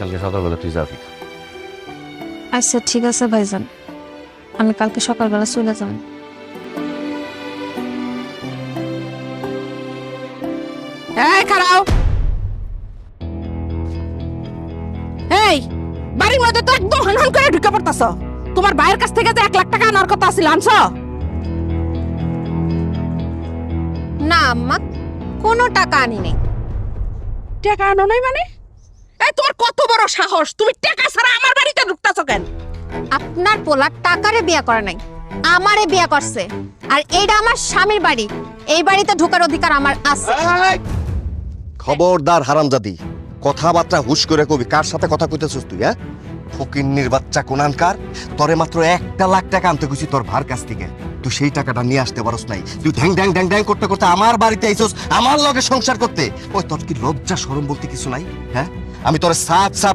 কালকে সকালবেলা তুই যাবি। আচ্ছা ঠিক আছে ভাইজান, আমি কালকে সকালবেলা চলে যাব। এই খারাও, এই বাড়ির মধ্যে তো একদম হনহন করে ঢুকে পড়তাছ। তোমার ভাইয়ের কাছ থেকে যে 1 লাখ টাকা আনার কথা ছিল, আনছো? না আম্মা, কোনো টাকা আনি নাই। টাকা আনো নাই মানে? এই তোমার কত বড় সাহস, তুমি টাকা ছাড়া আমার বাড়িতে ঢুকতাছ কেন? আপনার পোলা টাকারে বিয়া করে নাই, আমারে বিয়া করছে। আর এইটা আমার স্বামীর বাড়ি, এই বাড়িতে ঢোকার অধিকার আমার আছে। খবরদার হারামজাদি, কথাবার্তা হুশ করে কবি। কার সাথে কথা কইতেছিস তুই? হ্যাঁ, ফকিন্নির বাচ্চা কোনানকার। তোরে মাত্র 1 লাখ টাকা আনতে কইছি তোর ভার কাছ থেকে, তুই সেই টাকাটা নিয়ে আসতে পারস নাই। তুই ঢ্যাং ঢ্যাং ঢ্যাং ঢ্যাং করতে করতে আমার বাড়িতে আইছস, আমার লগে সংসার করতে। ওই তোর কি লজ্জা শরম বলতে কিছু নাই? হ্যাঁ, আমি তোরে সাফ সাফ